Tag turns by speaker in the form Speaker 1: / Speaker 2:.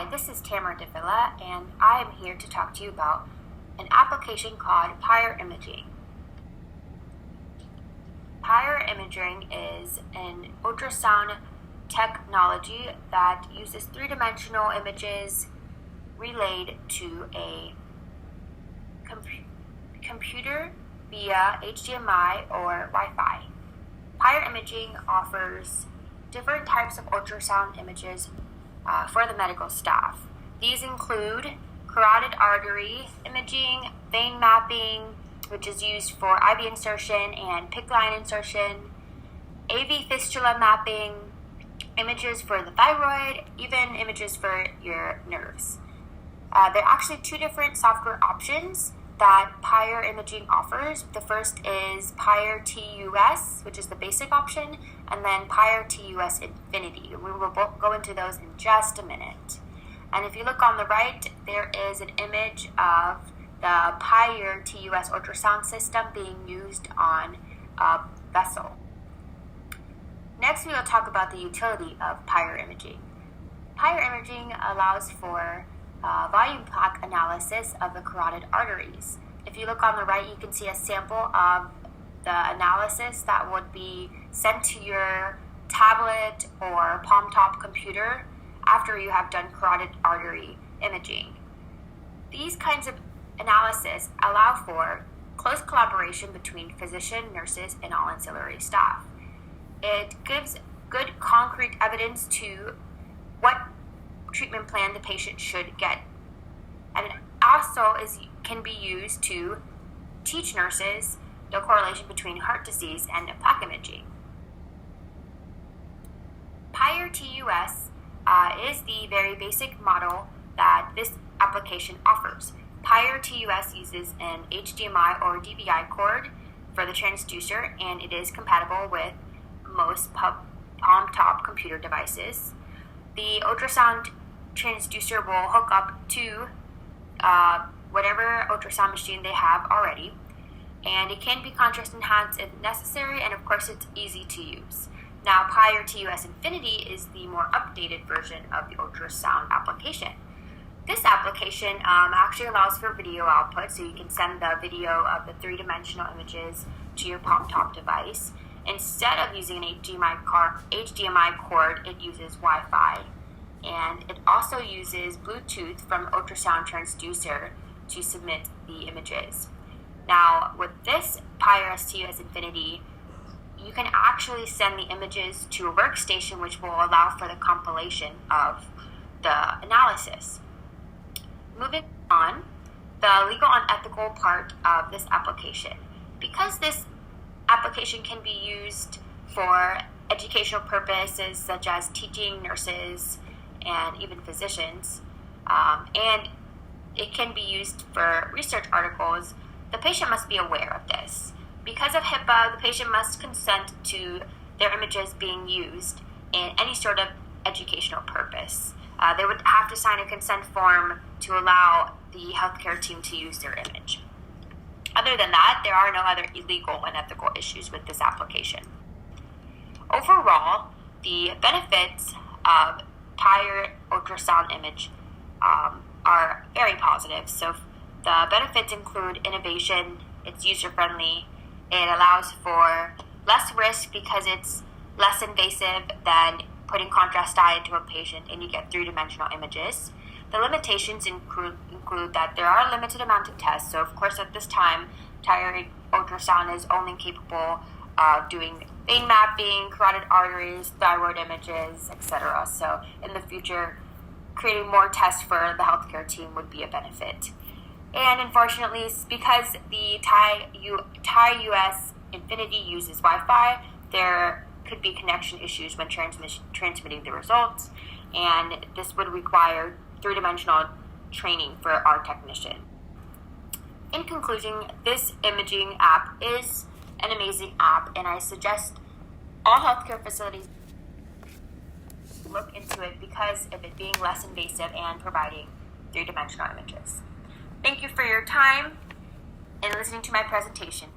Speaker 1: Hi, this is Tamara Davila, and I am here to talk to you about an application called PIUR Imaging. PIUR Imaging is an ultrasound technology that uses three-dimensional images relayed to a computer via HDMI or Wi-Fi. PIUR Imaging offers different types of ultrasound images for the medical staff. These include carotid artery imaging, vein mapping, which is used for IV insertion and PICC line insertion, AV fistula mapping, images for the thyroid, even images for your nerves. There are actually two different software options that PIUR Imaging offers. The first is PIUR TUS, which is the basic option, and then PIUR TUS Infinity. We will both go into those in just a minute. And if you look on the right, there is an image of the PIUR TUS ultrasound system being used on a vessel. Next, we will talk about the utility of PIUR Imaging. PIUR Imaging allows for volume plaque analysis of the carotid arteries. If you look on the right, you can see a sample of the analysis that would be sent to your tablet or palm-top computer after you have done carotid artery imaging. These kinds of analysis allow for close collaboration between physician, nurses, and all ancillary staff. It gives good concrete evidence to what treatment plan the patient should get. And it also can be used to teach nurses the correlation between heart disease and plaque imaging. PIUR TUS is the very basic model that this application offers. PIUR TUS uses an HDMI or DVI cord for the transducer, and it is compatible with most palm-top computer devices. The ultrasound transducer will hook up to whatever ultrasound machine they have already, and it can be contrast enhanced if necessary, and of course it's easy to use. Now, PIUR TUS Infinity is the more updated version of the ultrasound application. This application actually allows for video output, so you can send the video of the three-dimensional images to your palm-top device. Instead of using an HDMI cord, it uses Wi-Fi. And it also uses Bluetooth from ultrasound transducer to submit the images. Now, with this PIUR TUS Infinity, you can actually send the images to a workstation, which will allow for the compilation of the analysis. Moving on, the legal and ethical part of this application. Because this application can be used for educational purposes such as teaching nurses and even physicians, and it can be used for research articles, the patient must be aware of this. Because of HIPAA, the patient must consent to their images being used in any sort of educational purpose. They would have to sign a consent form to allow the healthcare team to use their image. Other than that, there are no other illegal and ethical issues with this application. Overall, the benefits of PIUR ultrasound image are very positive. So the benefits include innovation, it's user-friendly, it allows for less risk because it's less invasive than putting contrast dye into a patient and you get three-dimensional images. The limitations include that there are a limited amount of tests. So of course at this time, PIUR ultrasound is only capable of doing vein mapping, carotid arteries, thyroid images, etc. So in the future, creating more tests for the healthcare team would be a benefit. And unfortunately, because the TUS Infinity uses Wi-Fi, there could be connection issues when transmitting the results, and this would require three-dimensional training for our technician. In conclusion, this imaging app is an amazing app, and I suggest all healthcare facilities look into it because of it being less invasive and providing three-dimensional images. Thank you for your time and listening to my presentation.